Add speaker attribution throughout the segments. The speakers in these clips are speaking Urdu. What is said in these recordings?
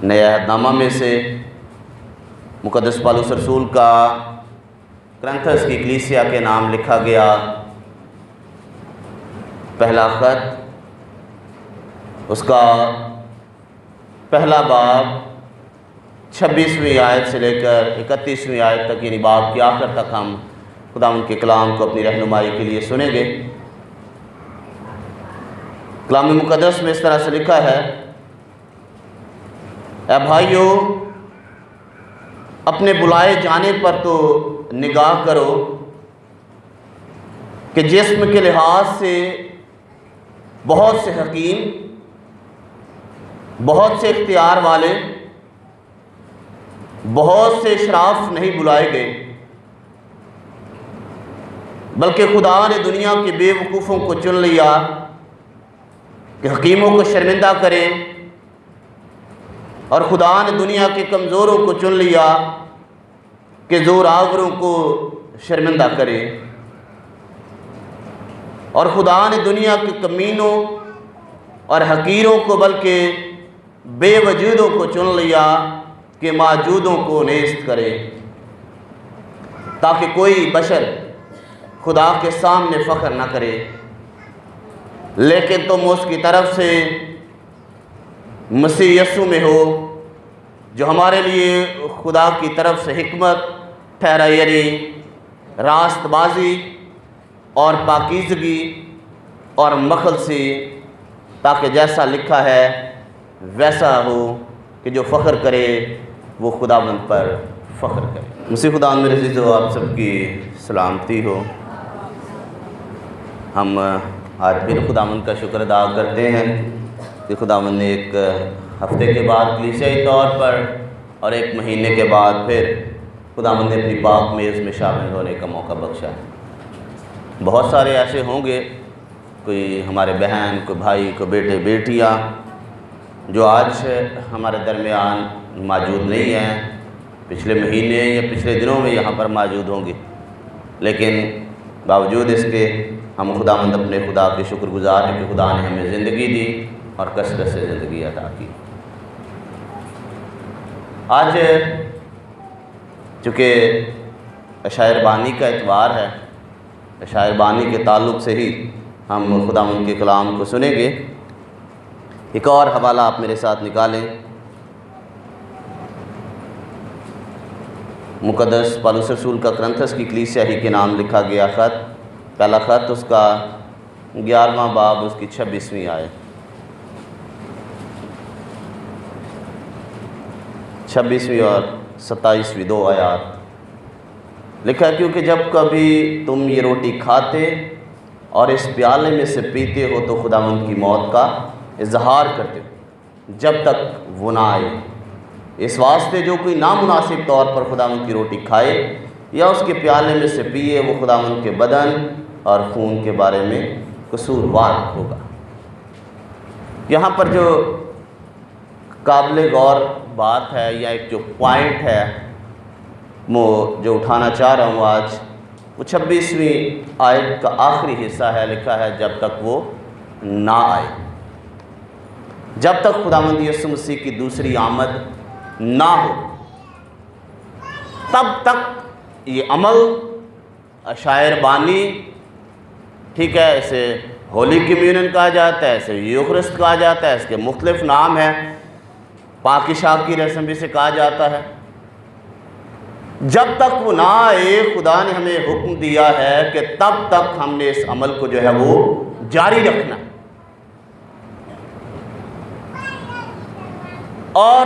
Speaker 1: نئے عہد نامہ میں سے مقدس پالوس رسول کا کرنتھس کی کلیسیا کے نام لکھا گیا پہلا خط، اس کا پہلا باب 26ویں آیت سے لے کر 31ویں آیت تک، یعنی باب کے آخر تک ہم خداوند کے کلام کو اپنی رہنمائی کے لیے سنیں گے۔ کلام مقدس میں اس طرح سے لکھا ہے: اے بھائیو، اپنے بلائے جانے پر تو نگاہ کرو کہ جسم کے لحاظ سے بہت سے حکیم، بہت سے اختیار والے، بہت سے اشراف نہیں بلائے گئے، بلکہ خدا نے دنیا کے بے وقوفوں کو چن لیا کہ حکیموں کو شرمندہ کرے، اور خدا نے دنیا کے کمزوروں کو چن لیا کہ زور آوروں کو شرمندہ کرے، اور خدا نے دنیا کے کمینوں اور حقیروں کو بلکہ بے وجودوں کو چن لیا کہ موجودوں کو نیست کرے، تاکہ کوئی بشر خدا کے سامنے فخر نہ کرے، لیکن تم اس کی طرف سے مسیح یسوع میں ہو، جو ہمارے لیے خدا کی طرف سے حکمت ٹھہرا، یعنی راست بازی اور پاکیزگی اور مخلصی، تاکہ جیسا لکھا ہے ویسا ہو کہ جو فخر کرے وہ خداوند پر فخر کرے۔ مسیح خداوند میرے عزیزو، آپ سب کی سلامتی ہو۔ ہم آج پھر خداوند کا شکر ادا کرتے ہیں کہ خداوند نے ایک ہفتے کے بعد کلیسیائی طور پر اور ایک مہینے کے بعد پھر خداوند نے اپنی پاک میز میں شامل ہونے کا موقع بخشا ہے۔ بہت سارے ایسے ہوں گے، کوئی ہمارے بہن، کوئی بھائی، کوئی بیٹے بیٹیاں جو آج ہمارے درمیان موجود نہیں ہیں، پچھلے مہینے یا پچھلے دنوں میں یہاں پر موجود ہوں گے، لیکن باوجود اس کے ہم خداوند اپنے خدا کے شکر گزار ہیں کہ خدا نے ہمیں زندگی دی اور کثرت سے زندگی عطا کی۔ آج چونکہ عشائر بانی کا اتوار ہے، عشائر بانی کے تعلق سے ہی ہم خداوند کے کلام کو سنیں گے۔ ایک اور حوالہ آپ میرے ساتھ نکالیں، مقدس پالوس رسول کا کرنتھس کی کلیسیا ہی کے نام لکھا گیا خط، پہلا خط، اس کا 11واں باب، اس کی 26ویں آیت، 26ویں اور 27ویں دو آیات لکھا ہے: کیونکہ جب کبھی تم یہ روٹی کھاتے اور اس پیالے میں سے پیتے ہو تو خداوند کی موت کا اظہار کرتے ہو جب تک وہ نہ آئے۔ اس واسطے جو کوئی نامناسب طور پر خداوند کی روٹی کھائے یا اس کے پیالے میں سے پیے، وہ خداوند کے بدن اور خون کے بارے میں قصوروار ہوگا۔ یہاں پر جو قابل غور بات ہے یا ایک جو پوائنٹ ہے وہ جو اٹھانا چاہ رہا ہوں آج، وہ 26ویں آیت کا آخری حصہ ہے، لکھا ہے جب تک وہ نہ آئے، جب تک خداوند یسوع مسیح کی دوسری آمد نہ ہو، تب تک یہ عمل عشائر بانی، ٹھیک ہے، اسے ہولی کمیونن کہا جاتا ہے، اسے یوخرسٹ کہا جاتا ہے، اس کے مختلف نام ہیں، پاکی شاک کی رسم بھی سے کہا جاتا ہے، جب تک وہ نہ آئے خدا نے ہمیں حکم دیا ہے کہ تب تک ہم نے اس عمل کو جو ہے وہ جاری رکھنا، اور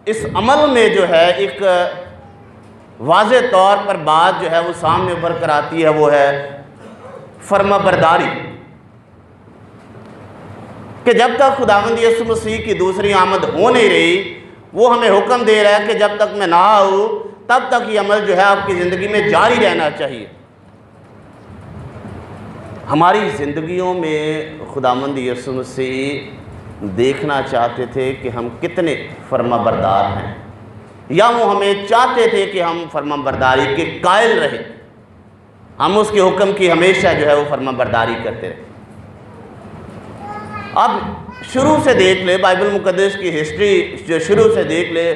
Speaker 1: اس عمل میں جو ہے ایک واضح طور پر بات جو ہے وہ سامنے ابھر کر آتی ہے، وہ ہے فرما برداری، کہ جب تک خداوند یسوع مسیح کی دوسری آمد ہو نہیں رہی، وہ ہمیں حکم دے رہا ہے کہ جب تک میں نہ آؤں تب تک یہ عمل جو ہے آپ کی زندگی میں جاری رہنا چاہیے۔ ہماری زندگیوں میں خداوند یسوع مسیح دیکھنا چاہتے تھے کہ ہم کتنے فرما بردار ہیں، یا وہ ہمیں چاہتے تھے کہ ہم فرما برداری کے قائل رہیں، ہم اس کے حکم کی ہمیشہ جو ہے وہ فرما برداری کرتے رہے۔ اب شروع سے دیکھ لے بائبل مقدس کی ہسٹری جو شروع سے دیکھ لے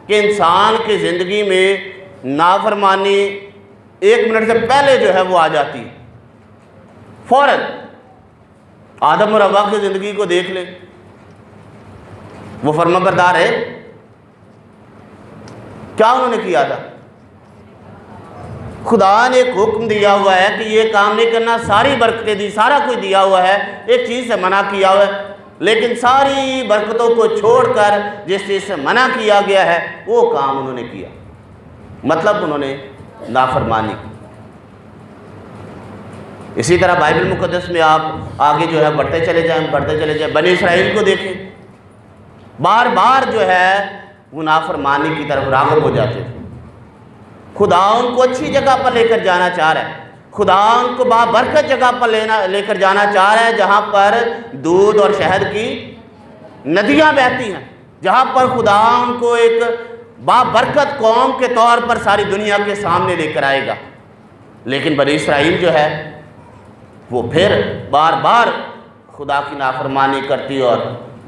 Speaker 1: کہ انسان کی زندگی میں نافرمانی 1 منٹ سے پہلے جو ہے وہ آ جاتی ہے فوراً. آدم اور حوا کی زندگی کو دیکھ لے, وہ فرما بردار ہے, کیا انہوں نے کیا تھا؟ خدا نے ایک حکم دیا ہوا ہے کہ یہ کام نہیں کرنا, ساری برکتیں دی, سارا کچھ دیا ہوا ہے, ایک چیز سے منع کیا ہوا ہے, لیکن ساری برکتوں کو چھوڑ کر جس چیز سے منع کیا گیا ہے وہ کام انہوں نے کیا, مطلب انہوں نے نافرمانی کی. اسی طرح بائبل مقدس میں آپ آگے جو ہے بڑھتے چلے جائیں, بنی اسرائیل کو دیکھیں, بار بار جو ہے وہ نافرمانی کی طرف راغب ہو جاتے تھے. خدا ان کو اچھی جگہ پر لے کر جانا چاہ رہا ہے, خدا ان کو بابرکت جگہ پر لے کر جانا چاہ رہا ہے, جہاں پر دودھ اور شہد کی ندیاں بہتی ہیں, جہاں پر خدا ان کو ایک بابرکت قوم کے طور پر ساری دنیا کے سامنے لے کر آئے گا. لیکن بنی اسرائیل جو ہے وہ پھر بار بار خدا کی نافرمانی کرتی اور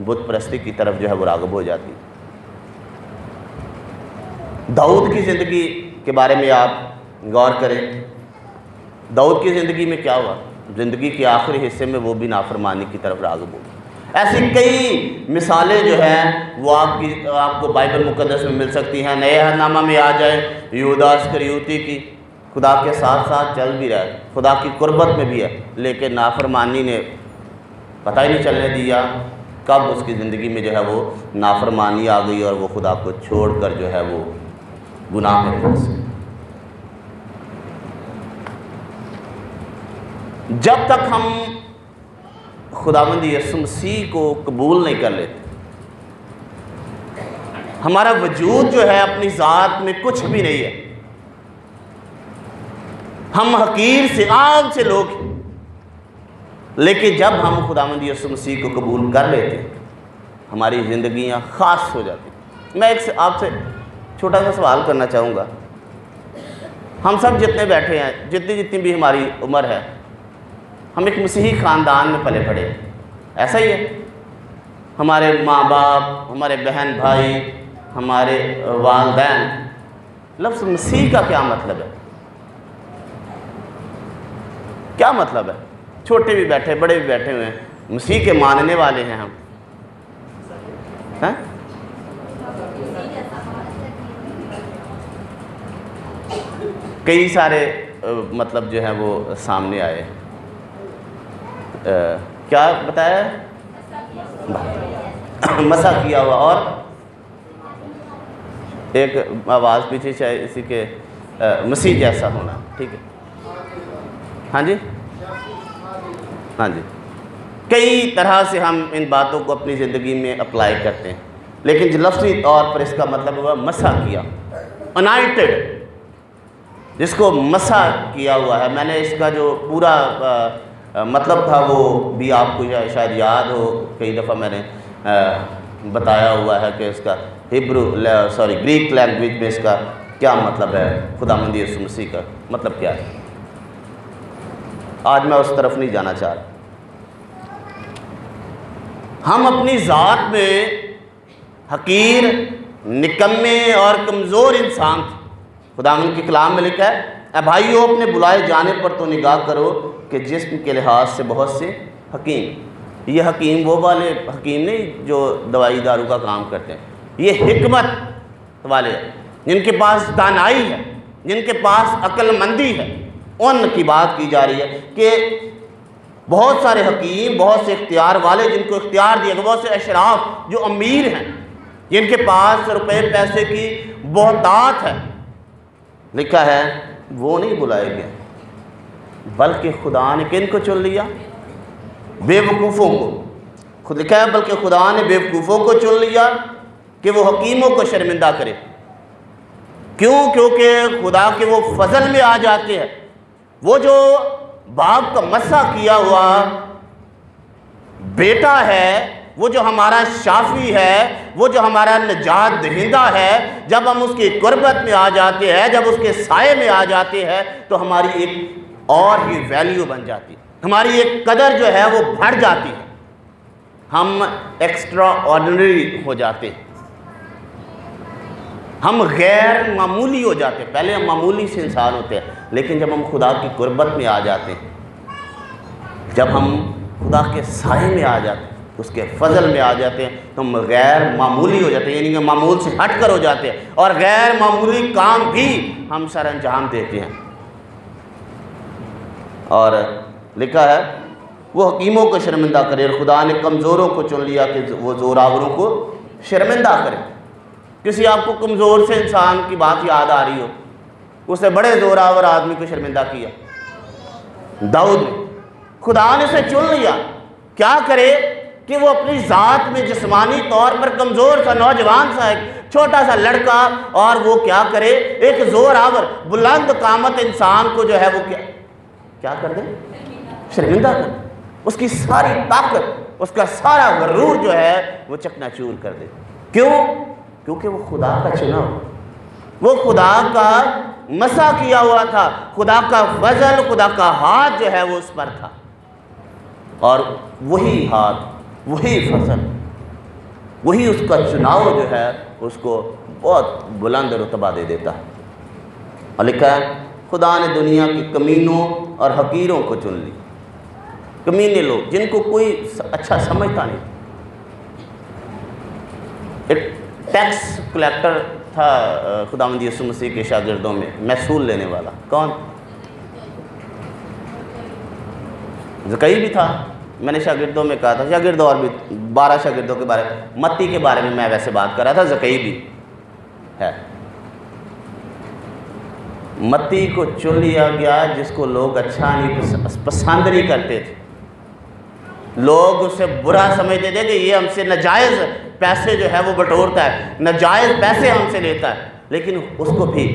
Speaker 1: بت پرستی کی طرف جو ہے وہ راغب ہو جاتی. داؤد کی زندگی کے بارے میں آپ غور کریں, داؤد کی زندگی میں کیا ہوا؟ زندگی کے آخری حصے میں وہ بھی نافرمانی کی طرف راغب ہو. ایسی کئی مثالیں جو ہیں وہ آپ کو بائبل مقدس میں مل سکتی ہیں. نئے عہد نامہ میں آ جائیں, یہودا اسکریوتی کی خدا کے ساتھ ساتھ چل بھی رہا ہے, خدا کی قربت میں بھی ہے, لیکن نافرمانی نے پتہ ہی نہیں چلنے دیا کب اس کی زندگی میں جو ہے وہ نافرمانی آ گئی اور وہ خدا کو چھوڑ کر جو ہے وہ گناہ میں پھنس گئے. جب تک ہم خداوند یسوع مسیح کو قبول نہیں کر لیتے, ہمارا وجود جو ہے اپنی ذات میں کچھ بھی نہیں ہے. ہم حقیر سے عام سے لوگ ہیں, لیکن جب ہم خداوند یسوع مسیح کو قبول کر لیتے ہیں ہماری زندگیاں خاص ہو جاتی ہیں. میں آپ سے چھوٹا سا سوال کرنا چاہوں گا. ہم سب جتنے بیٹھے ہیں, جتنی بھی ہماری عمر ہے, ہم ایک مسیحی خاندان میں پلے پڑے, ایسا ہی ہے. ہمارے ماں باپ, ہمارے بہن بھائی, ہمارے والدین. لفظ مسیح کا کیا مطلب ہے؟ کیا مطلب ہے؟ چھوٹے بھی بیٹھے, بڑے بھی بیٹھے ہوئے ہیں, مسیح کے ماننے والے ہیں ہم. کئی سارے مطلب جو ہیں وہ سامنے آئے. کیا بتایا؟ مسح کیا ہوا, اور ایک آواز پیچھے شاید اسی کے مسیح جیسا ہونا. ٹھیک ہے, ہاں جی, ہاں جی. کئی طرح سے ہم ان باتوں کو اپنی زندگی میں اپلائی کرتے ہیں, لیکن جو لفظی طور پر اس کا مطلب ہوا مسح کیا, انائٹڈ, جس کو مسح کیا ہوا ہے. میں نے اس کا جو پورا مطلب تھا وہ بھی آپ کو شاید یاد ہو, کئی دفعہ میں نے بتایا ہوا ہے کہ اس کا گریک لینگویج میں اس کا کیا مطلب ہے, خداوند یسوع مسیح کا مطلب کیا ہے. آج میں اس طرف نہیں جانا چاہ رہا. ہم اپنی ذات میں حقیر, نکمے اور کمزور انسان تھے. خداوند کے کلام میں لکھا ہے, اے بھائیو اپنے بلائے جانے پر تو نگاہ کرو کہ جسم کے لحاظ سے بہت سے حکیم. یہ حکیم وہ والے حکیم نہیں جو دوائی دارو کا کام کرتے ہیں, یہ حکمت والے ہیں, جن کے پاس دانائی ہے, جن کے پاس عقل مندی ہے. ان کی بات کی جا رہی ہے کہ بہت سارے حکیم, بہت سے اختیار والے, جن کو اختیار دیا گیا, بہت سے اشراف جو امیر ہیں, جن کے پاس روپے پیسے کی بہتات ہے. لکھا ہے وہ نہیں بلائے گئے, بلکہ خدا نے کن کو چن لیا؟ بے وقوفوں کو. خود لکھا ہے بلکہ خدا نے بے وقوفوں کو چن لیا کہ وہ حکیموں کو شرمندہ کرے. کیوں؟ کیونکہ خدا کے وہ فضل میں آ جاتے ہیں. وہ جو باپ کا مسح کیا ہوا بیٹا ہے, وہ جو ہمارا شافی ہے, وہ جو ہمارا نجات دہندہ ہے, جب ہم اس کی قربت میں آ جاتے ہیں, جب اس کے سائے میں آ جاتے ہیں, تو ہماری ایک اور ہی ویلیو بن جاتی ہے, ہماری ایک قدر جو ہے وہ بڑھ جاتی ہے. ہم ایکسٹرا آرڈنری ہو جاتے ہیں، ہم غیر معمولی ہو جاتے ہیں۔ پہلے ہم معمولی سے انسان ہوتے ہیں، لیکن جب ہم خدا کی قربت میں آ جاتے ہیں، جب ہم خدا کے سائے میں آ جاتے ہیں، اس کے فضل میں آ جاتے ہیں، تو ہم غیر معمولی ہو جاتے ہیں، یعنی کہ معمول سے ہٹ کر ہو جاتے ہیں، اور غیر معمولی کام بھی ہم سر انجام دیتے ہیں۔ اور لکھا ہے وہ حکیموں کو شرمندہ کرے، اور خدا نے کمزوروں کو چن لیا کہ وہ زوراوروں کو شرمندہ کرے۔ کسی آپ کو کمزور سے انسان کی بات یاد آ رہی ہو، اس نے بڑے زوراور آدمی کو شرمندہ کیا، داؤد نے۔ خدا نے اسے چن لیا، کیا کرے کہ وہ اپنی ذات میں جسمانی طور پر کمزور سا نوجوان سا ایک چھوٹا سا لڑکا، اور وہ کیا کرے، ایک زوراور بلند قامت انسان کو جو ہے وہ کیا کر دے، شرمندہ کر دے، اس کی ساری طاقت، اس کا سارا غرور جو ہے وہ چکنا چور کر دے۔ کیوں؟ کیونکہ وہ خدا کا چنا ہوا، وہ خدا کا مسا کیا ہوا تھا، خدا کا فضل، خدا کا ہاتھ جو ہے وہ اس پر تھا، اور وہی ہاتھ، وہی فضل، وہی اس کا چناؤ جو ہے اس کو بہت بلند رتبہ دے دیتا ہے۔ اور لکھا ہے خدا نے دنیا کے کمینوں اور حقیروں کو چن لی۔ کمینے لوگ جن کو کوئی اچھا سمجھتا نہیں۔ ایک ٹیکس کلیکٹر تھا خداوند یسوع مسیح کے شاگردوں میں، محصول لینے والا، کون؟ زکئی بھی تھا۔ میں نے شاگردوں میں کہا تھا، شاگرد اور بھی 12 شاگردوں کے بارے میں، متی کے بارے میں ویسے بات کر رہا تھا، زکئی بھی ہے۔ متی کو چن لیا گیا جس کو لوگ اچھا نہیں پسند نہیں کرتے تھے، لوگ اسے برا سمجھتے تھے کہ یہ ہم سے ناجائز پیسے جو ہے وہ بٹورتا ہے، ناجائز پیسے ہم سے لیتا ہے، لیکن اس کو بھی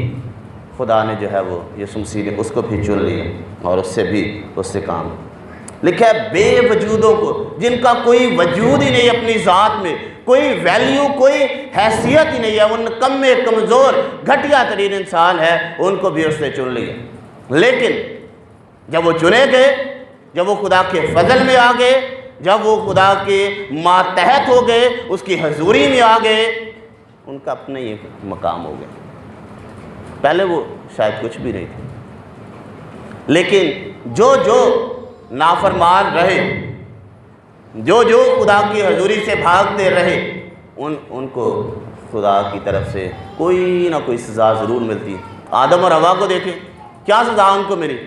Speaker 1: خدا نے جو ہے وہ یسوع مسیح نے اس کو بھی چن لیا، اور اس سے کام۔ لکھا ہے بے وجودوں کو، جن کا کوئی وجود ہی نہیں اپنی ذات میں، کوئی ویلیو، کوئی حیثیت ہی نہیں ہے، ان کم میں کمزور گھٹیا ترین انسان ہے، ان کو بھی اس نے چن لیا۔ لیکن جب وہ چنے گئے، جب وہ خدا کے فضل میں آ گئے، جب وہ خدا کے ماتحت ہو گئے، اس کی حضوری میں آ گئے، ان کا اپنا ہی مقام ہو گیا۔ پہلے وہ شاید کچھ بھی نہیں تھے، لیکن جو نافرمان رہے، جو خدا کی حضوری سے بھاگتے رہے، ان کو خدا کی طرف سے کوئی نہ کوئی سزا ضرور ملتی۔ آدم اور حوا کو دیکھیں، کیا سزا ان کو ملی؟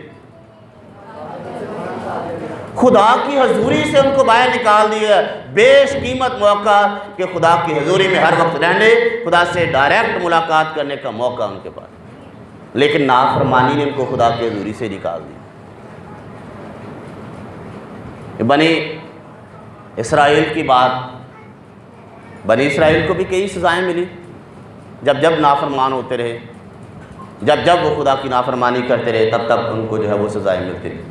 Speaker 1: خدا کی حضوری سے ان کو باہر نکال دیا، بیش قیمت موقع کہ خدا کی حضوری میں ہر وقت رہنے، خدا سے ڈائریکٹ ملاقات کرنے کا موقع ان کے پاس، لیکن نافرمانی نے ان کو خدا کی حضوری سے نکال دیا۔ بنی اسرائیل کی بات، بنی اسرائیل کو بھی کئی سزائیں ملی، جب نافرمان ہوتے رہے، جب وہ خدا کی نافرمانی کرتے رہے، تب ان کو جو ہے وہ سزائیں ملتی رہی۔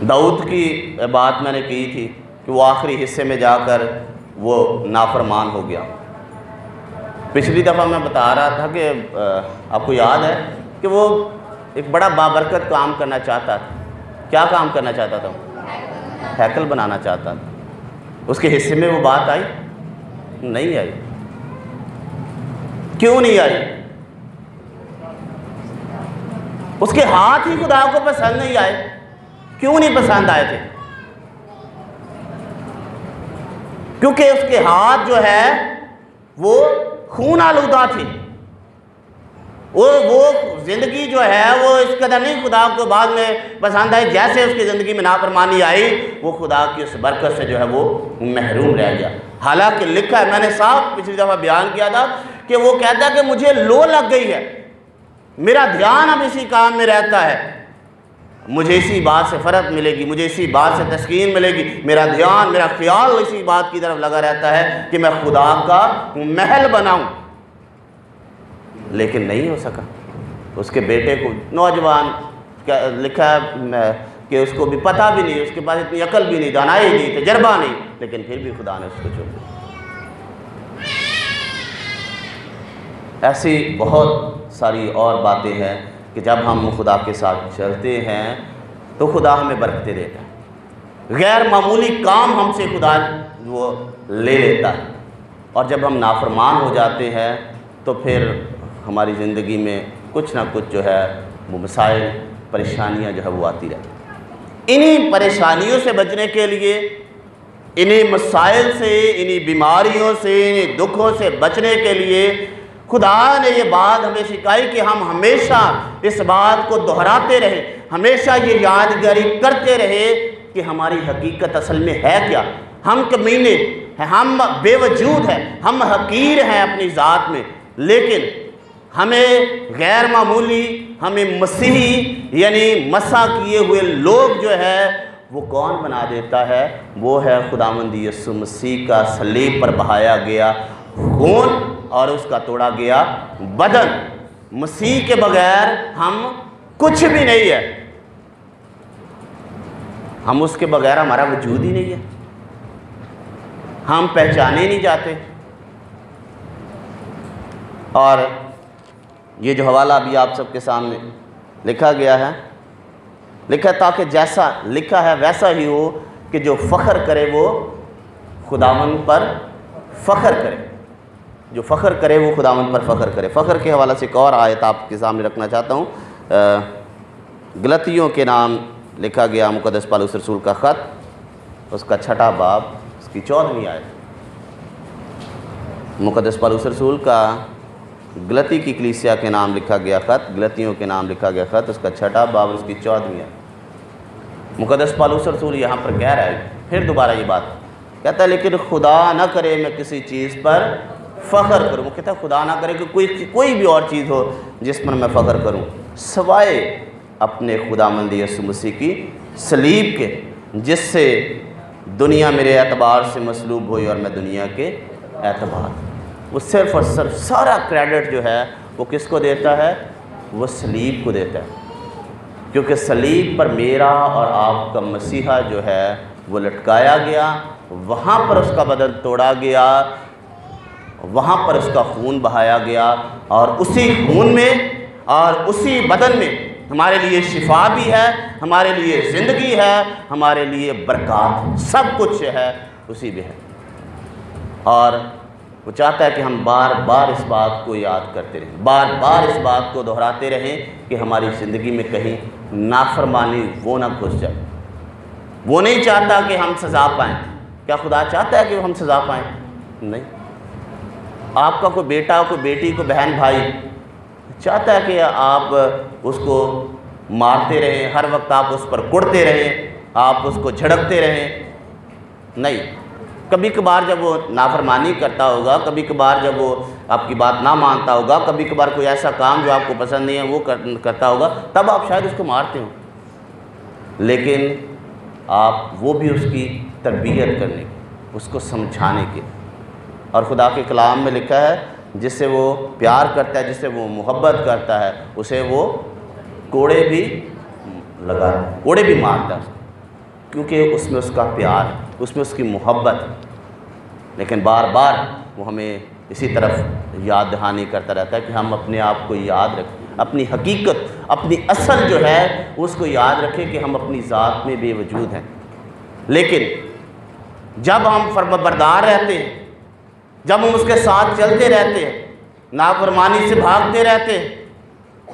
Speaker 1: داؤد کی بات میں نے کی تھی کہ وہ آخری حصے میں جا کر وہ نافرمان ہو گیا۔ پچھلی دفعہ میں بتا رہا تھا کہ آپ کو یاد ہے کہ وہ ایک بڑا بابرکت کام کرنا چاہتا تھا۔ کیا کام کرنا چاہتا تھا؟ ہیکل بنانا چاہتا تھا۔ اس کے حصے میں وہ بات آئی؟ نہیں آئی۔ کیوں نہیں آئی؟ اس کے ہاتھ ہی خدا کو پسند نہیں آئے۔ کیوں نہیں پسند آئے تھے؟ کیونکہ اس کے ہاتھ جو ہے وہ خون آلودہ تھے۔ وہ زندگی جو ہے وہ اس قدر نہیں خدا کو بعد میں پسند آئی، جیسے اس کی زندگی میں نافرمانی آئی، وہ خدا کی اس برکت سے جو ہے وہ محروم رہ گیا۔ حالانکہ لکھا ہے، میں نے صاحب پچھلی دفعہ بیان کیا تھا کہ وہ کہتا ہے کہ مجھے لو لگ گئی ہے، میرا دھیان اب اسی کام میں رہتا ہے، مجھے اسی بات سے فرحت ملے گی، مجھے اسی بات سے تسکین ملے گی، میرا دھیان، میرا خیال اسی بات کی طرف لگا رہتا ہے کہ میں خدا کا محل بناؤں۔ لیکن نہیں ہو سکا۔ اس کے بیٹے کو، نوجوان، لکھا ہے کہ اس کو بھی پتہ بھی نہیں، اس کے پاس اتنی عقل بھی نہیں، دانائی نہیں، تجربہ نہیں، لیکن پھر بھی خدا نے اس کو چن لیا۔ ایسی بہت ساری اور باتیں ہیں کہ جب ہم خدا کے ساتھ چلتے ہیں تو خدا ہمیں برکتیں دیتا ہے۔ غیر معمولی کام ہم سے خدا وہ لے لیتا ہے، اور جب ہم نافرمان ہو جاتے ہیں تو پھر ہماری زندگی میں کچھ نہ کچھ جو ہے وہ مسائل پریشانیاں جو ہے وہ آتی رہتی ہیں۔ انہی پریشانیوں سے بچنے کے لیے، انہی مسائل سے، انہی بیماریوں سے، انہی دکھوں سے بچنے کے لیے خدا نے یہ بات ہمیں سکھائی کہ ہم ہمیشہ اس بات کو دہراتے رہیں، ہمیشہ یہ یادگاری کرتے رہے کہ ہماری حقیقت اصل میں ہے کیا۔ ہم کمینے ہیں، ہم بے وجود ہیں، ہم حقیر ہیں اپنی ذات میں، لیکن ہمیں غیر معمولی، ہمیں مسیحی یعنی مسح کیے ہوئے لوگ جو ہے وہ کون بنا دیتا ہے؟ وہ ہے خداوند یسوع مسیح کا صلیب پر بہایا گیا خون اور اس کا توڑا گیا بدن۔ مسیح کے بغیر ہم کچھ بھی نہیں ہے، ہم اس کے بغیر ہمارا وجود ہی نہیں ہے، ہم پہچانے نہیں جاتے۔ اور یہ جو حوالہ ابھی آپ سب کے سامنے لکھا گیا ہے، لکھا تاکہ جیسا لکھا ہے ویسا ہی ہو کہ جو فخر کرے وہ خداوند پر فخر کرے، جو فخر کرے وہ خداوند پر فخر کرے۔ فخر کے حوالے سے ایک اور آیت آپ کے سامنے رکھنا چاہتا ہوں، گلتیوں کے نام لکھا گیا مقدس پالوس رسول کا خط، اس کا 6واں باب، اس کی 14ویں آیت۔ مقدس پالوس رسول کا گلتی کی کلیسیا کے نام لکھا گیا خط، گلتیوں کے نام لکھا گیا خط، اس کا 6واں باب، اس کی 14ویں آیت۔ مقدس پالوس رسول یہاں پر کہہ رہا ہے، پھر دوبارہ یہ بات کہتا ہے، لیکن خدا نہ کرے میں کسی چیز پر فخر کروں۔ وہ کہتا ہے خدا نہ کرے کہ کوئی بھی اور چیز ہو جس پر میں فخر کروں، سوائے اپنے خداوند یسوع مسیح کی صلیب کے، جس سے دنیا میرے اعتبار سے مصلوب ہوئی اور میں دنیا کے اعتبار۔ وہ صرف اور صرف سارا کریڈٹ جو ہے وہ کس کو دیتا ہے؟ وہ صلیب کو دیتا ہے، کیونکہ صلیب پر میرا اور آپ کا مسیحا جو ہے وہ لٹکایا گیا، وہاں پر اس کا بدن توڑا گیا، وہاں پر اس کا خون بہایا گیا، اور اسی خون میں اور اسی بدن میں ہمارے لیے شفا بھی ہے، ہمارے لیے زندگی ہے، ہمارے لیے برکات، سب کچھ ہے اسی میں ہے۔ اور وہ چاہتا ہے کہ ہم بار بار اس بات کو یاد کرتے رہیں، بار بار اس بات کو دہراتے رہیں کہ ہماری زندگی میں کہیں نافرمانی وہ نہ گھس جائے۔ وہ نہیں چاہتا کہ ہم سزا پائیں۔ کیا خدا چاہتا ہے کہ ہم سزا پائیں؟ نہیں۔ آپ کا کوئی بیٹا، کوئی بیٹی، کوئی بہن بھائی چاہتا ہے کہ آپ اس کو مارتے رہیں، ہر وقت آپ اس پر کڑتے رہیں، آپ اس کو جھڑکتے رہیں؟ نہیں۔ کبھی کبھار جب وہ نافرمانی کرتا ہوگا، کبھی کبھار جب وہ آپ کی بات نہ مانتا ہوگا، کبھی کبھار کوئی ایسا کام جو آپ کو پسند نہیں ہے وہ کرتا ہوگا، تب آپ شاید اس کو مارتے ہوں، لیکن آپ وہ بھی اس کی تربیت کرنے کی، اس کو سمجھانے کے۔ اور خدا کے کلام میں لکھا ہے، جس سے وہ پیار کرتا ہے، جس سے وہ محبت کرتا ہے، اسے وہ کوڑے بھی لگاتا ہے، کوڑے بھی مارتا ہے، کیونکہ اس میں اس کا پیار ہے، اس میں اس کی محبت ہے۔ لیکن بار بار وہ ہمیں اسی طرف یاد دہانی کرتا رہتا ہے کہ ہم اپنے آپ کو یاد رکھیں، اپنی حقیقت، اپنی اصل جو ہے اس کو یاد رکھیں کہ ہم اپنی ذات میں بے وجود ہیں۔ لیکن جب ہم فرمانبردار رہتے ہیں، جب ہم اس کے ساتھ چلتے رہتے ہیں، نافرمانی سے بھاگتے رہتے ہیں،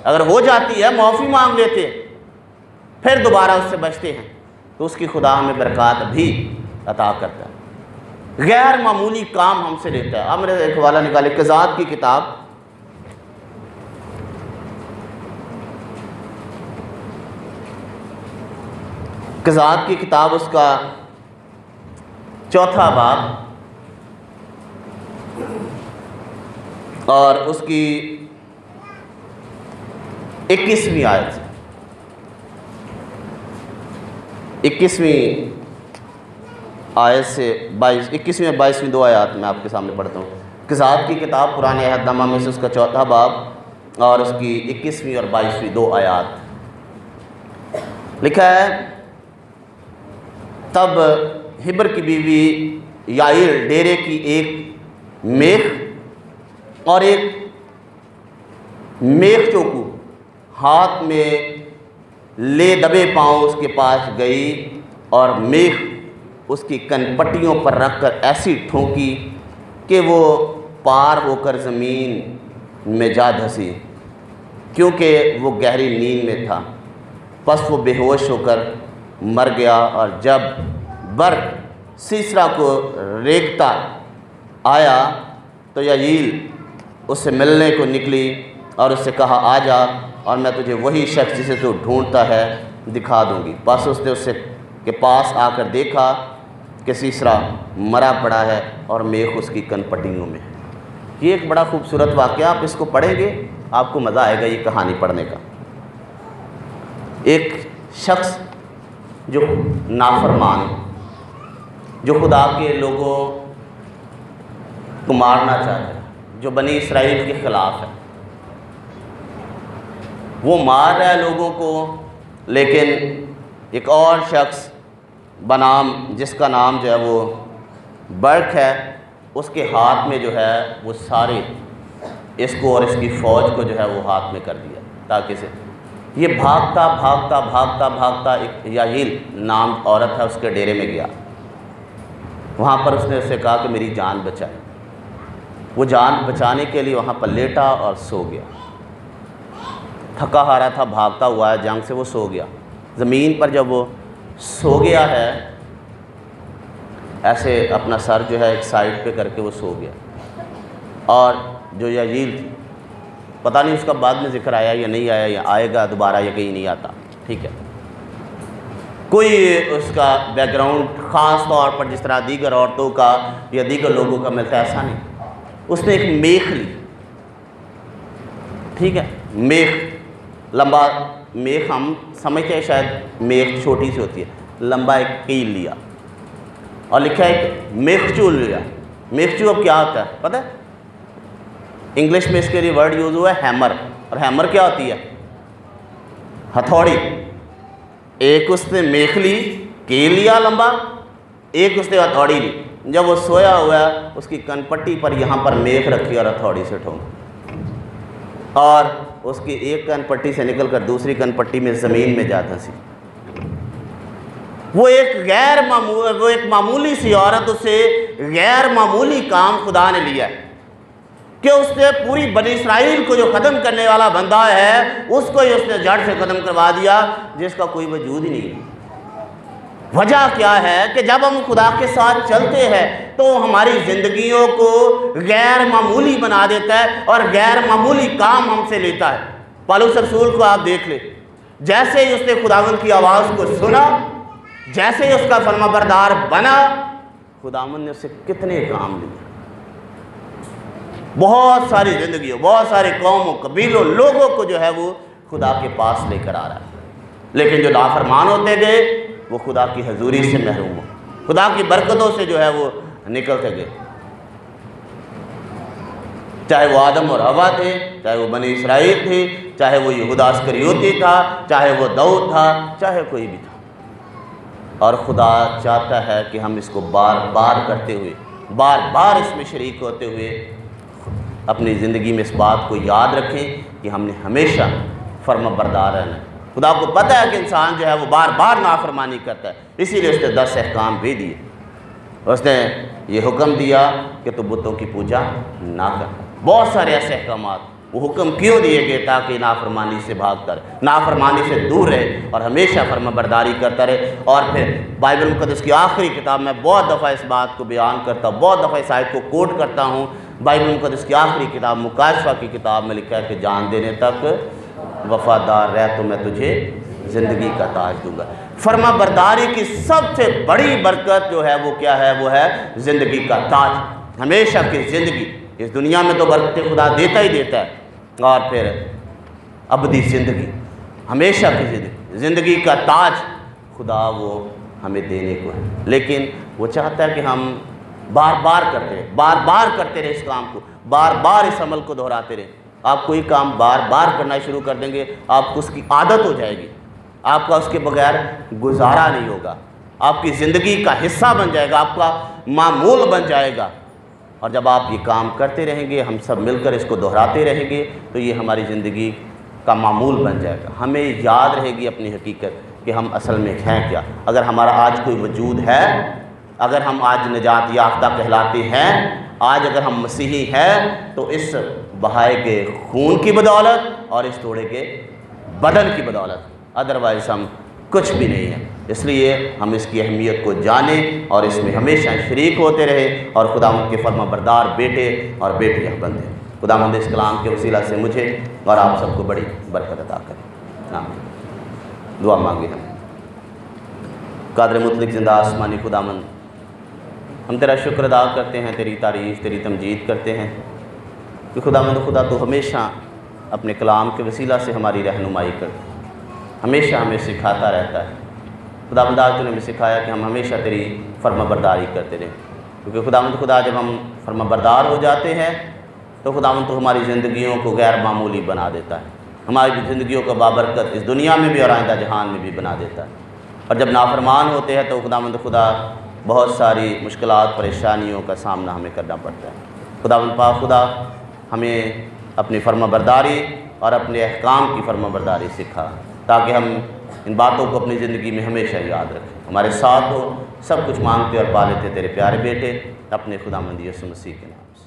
Speaker 1: اگر ہو جاتی ہے معافی مانگ لیتے ہیں، پھر دوبارہ اس سے بچتے ہیں، تو اس کی خدا ہمیں برکات بھی عطا کرتا ہے، غیر معمولی کام ہم سے لیتا ہے۔ اب میرے ایک حوالہ نکالے، قضات کی کتاب، قضات کی کتاب، اس کا 4واں باب اور اس کی 21ویں آیت، 21ویں آیت سے 21ویں اور 22ویں دو آیات میں آپ کے سامنے پڑھتا ہوں۔ قضات کی کتاب پرانے عہد نامہ میں سے اس کا 4واں باب اور اس کی 21ویں اور 22ویں دو آیات لکھا ہے، تب ہبر کی بیوی یائل ڈیرے کی ایک میخ اور ایک میخ چوکو ہاتھ میں لے دبے پاؤں اس کے پاس گئی اور میخ اس کی کنپٹیوں پر رکھ کر ایسی ٹھونکی کہ وہ پار ہو کر زمین میں جا دھسی، کیونکہ وہ گہری نیند میں تھا۔ پس وہ بے ہوش ہو کر مر گیا، اور جب برق سیسرا کو ریگتا آیا تو یعیل اس سے ملنے کو نکلی اور اس سے کہا آ جا اور میں تجھے وہی شخص جسے تو ڈھونڈتا ہے دکھا دوں گی۔ بس اس نے اس کے پاس آ کر دیکھا کہ سیسرا مرا پڑا ہے اور میخ اس کی کنپٹیوں میں ہے۔ یہ ایک بڑا خوبصورت واقعہ، آپ اس کو پڑھیں گے آپ کو مزہ آئے گا یہ کہانی پڑھنے کا۔ ایک شخص جو نافرمان، جو خدا کے لوگوں کو مارنا چاہتا ہے، جو بنی اسرائیل کے خلاف ہے، وہ مار رہا ہے لوگوں کو، لیکن ایک اور شخص بنام جس کا نام جو ہے وہ برق ہے، اس کے ہاتھ میں جو ہے وہ سارے اس کو اور اس کی فوج کو جو ہے وہ ہاتھ میں کر دیا، تاکہ سے یہ بھاگتا بھاگتا بھاگتا بھاگتا ایک یعیل نام عورت ہے اس کے ڈیرے میں گیا۔ وہاں پر اس نے اسے کہا کہ میری جان بچائے۔ وہ جان بچانے کے لیے وہاں پر لیٹا اور سو گیا، تھکا ہارا تھا، بھاگتا ہوا ہے جنگ سے، وہ سو گیا۔ زمین پر جب وہ سو گیا ہے، ایسے اپنا سر جو ہے ایک سائڈ پہ کر کے وہ سو گیا، اور جو یعیل تھی، پتہ نہیں اس کا بعد میں ذکر آیا یا نہیں آیا، یا آئے گا دوبارہ یا کہیں نہیں آتا، ٹھیک ہے، کوئی اس کا بیک گراؤنڈ خاص طور پر جس طرح دیگر عورتوں کا یا دیگر لوگوں کا ملتا ہے ایسا نہیں۔ اس نے ایک میخ لی، ٹھیک ہے، میخ، لمبا میخ، ہم سمجھتے ہیں شاید میخ چھوٹی سی ہوتی ہے، لمبا ایک کیل لیا اور لکھا ہے کہ میخچو لیا۔ میخچو اب کیا ہوتا ہے پتہ ہے؟ انگلش میں اس کے لیے ورڈ یوز ہوا ہے ہیمر، اور ہیمر کیا ہوتی ہے؟ ہتھوڑی۔ ایک اس نے میخ لی، کیل لیا لمبا، ایک اس نے ہتھوڑی لی۔ جب وہ سویا ہوا ہے اس کی کنپٹی پر یہاں پر میخ رکھی اور ہتھوڑی سے ٹھونکی، اور اس کی ایک کنپٹی سے نکل کر دوسری کنپٹی میں زمین میں جا دھسی۔ وہ ایک معمولی سی عورت، اسے غیر معمولی کام خدا نے لیا ہے کہ اس نے پوری بنی اسرائیل کو جو ختم کرنے والا بندہ ہے اس کو ہی اس نے جڑ سے ختم کروا دیا، جس کا کوئی وجود ہی نہیں ہے۔ وجہ کیا ہے کہ جب ہم خدا کے ساتھ چلتے ہیں تو ہماری زندگیوں کو غیر معمولی بنا دیتا ہے اور غیر معمولی کام ہم سے لیتا ہے۔ پالوس رسول کو آپ دیکھ لیں، جیسے ہی اس نے خداوند کی آواز کو سنا، جیسے ہی اس کا فرما بردار بنا، خداوند نے اسے کتنے کام لیے، بہت ساری زندگیوں، بہت سارے قوموں، قبیلوں، لوگوں کو جو ہے وہ خدا کے پاس لے کر آ رہا ہے۔ لیکن جو نافرمان ہوتے گئے وہ خدا کی حضوری سے محروم ہو، خدا کی برکتوں سے جو ہے وہ نکلتے گئے، چاہے وہ آدم اور حوا تھے، چاہے وہ بنی اسرائیل تھی، چاہے وہ یہودا اسکریوتی تھا، چاہے وہ داؤد تھا، چاہے کوئی بھی تھا۔ اور خدا چاہتا ہے کہ ہم اس کو بار بار کرتے ہوئے، بار بار اس میں شریک ہوتے ہوئے اپنی زندگی میں اس بات کو یاد رکھیں کہ ہم نے ہمیشہ فرما بردار رہنا ہے۔ خدا کو پتہ ہے کہ انسان جو ہے وہ بار بار نافرمانی کرتا ہے، اسی لیے اس نے 10 احکام بھی دیے۔ اس نے یہ حکم دیا کہ تو بتوں کی پوجا نہ کر۔ بہت سارے ایسے احکامات، وہ حکم کیوں دیے گئے؟ تاکہ نافرمانی سے بھاگتا رہے، نافرمانی سے دور رہے اور ہمیشہ فرما برداری کرتا رہے۔ اور پھر بائبل مقدس کی آخری کتاب، میں بہت دفعہ اس بات کو بیان کرتا ہوں، بہت دفعہ اس آیت کو کوٹ کرتا ہوں، بائبل مقدس کی آخری کتاب مکاشفہ کی کتاب میں لکھا ہے کہ جان دینے تک وفادار رہ تو میں تجھے زندگی کا تاج دوں گا۔ فرما برداری کی سب سے بڑی برکت جو ہے وہ کیا ہے؟ وہ ہے زندگی کا تاج، ہمیشہ کی زندگی۔ اس دنیا میں تو برکت خدا دیتا ہی دیتا ہے، اور پھر ابدی زندگی، ہمیشہ کی زندگی، زندگی کا تاج خدا وہ ہمیں دینے کو ہے۔ لیکن وہ چاہتا ہے کہ ہم بار بار کرتے رہیں، بار بار کرتے رہیں اس کام کو، بار بار اس عمل کو دہراتے رہیں۔ آپ کوئی کام بار بار کرنا شروع کر دیں گے، آپ کو اس کی عادت ہو جائے گی، آپ کا اس کے بغیر گزارا نہیں ہوگا، آپ کی زندگی کا حصہ بن جائے گا، آپ کا معمول بن جائے گا۔ اور جب آپ یہ کام کرتے رہیں گے، ہم سب مل کر اس کو دہراتے رہیں گے، تو یہ ہماری زندگی کا معمول بن جائے گا۔ ہمیں یاد رہے گی اپنی حقیقت کہ ہم اصل میں ہیں کیا۔ اگر ہمارا آج کوئی وجود ہے اگر ہم آج نجات یافتہ کہلاتے ہیں، آج اگر ہم مسیحی ہیں تو اس بہائے کے خون کی بدولت اور اس توڑے کے بدن کی بدولت، ادروائز ہم کچھ بھی نہیں ہیں۔ اس لیے ہم اس کی اہمیت کو جانیں اور اس میں ہمیشہ شریک ہوتے رہے اور خداوند کے فرما بردار بیٹے اور بیٹیاں بندیں۔ خداوند اس کلام کے وسیلہ سے مجھے اور آپ سب کو بڑی برکت عطا کرے۔ آمین۔ دعا مانگے ہم۔ قادر مطلق زندہ آسمانی خداوند، ہم تیرا شکر ادا کرتے ہیں، تیری تعریف، تیری تمجید کرتے ہیں کہ خداوند خدا تو ہمیشہ اپنے کلام کے وسیلہ سے ہماری رہنمائی کرتے، ہمیشہ ہمیں سکھاتا رہتا ہے۔ خداوند آج تو نے ہمیں سکھایا کہ ہم ہمیشہ تیری فرما برداری کرتے رہیں، کیونکہ خداوند خدا جب ہم فرما بردار ہو جاتے ہیں تو خداوند تو ہماری زندگیوں کو غیر معمولی بنا دیتا ہے، ہماری زندگیوں کا بابرکت اس دنیا میں بھی اور آئندہ جہان میں بھی بنا دیتا ہے۔ اور جب نافرمان ہوتے ہیں تو خداوند خدا بہت ساری مشکلات، پریشانیوں کا سامنا ہمیں کرنا پڑتا ہے۔ خداوند پاک خدا ہمیں اپنی فرما برداری اور اپنے احکام کی فرما برداری سکھا، تاکہ ہم ان باتوں کو اپنی زندگی میں ہمیشہ یاد رکھیں، ہمارے ساتھ ہو، سب کچھ مانگتے اور پا لیتے تیرے پیارے بیٹے اپنے خداوند یسوع مسیح کے نام سے۔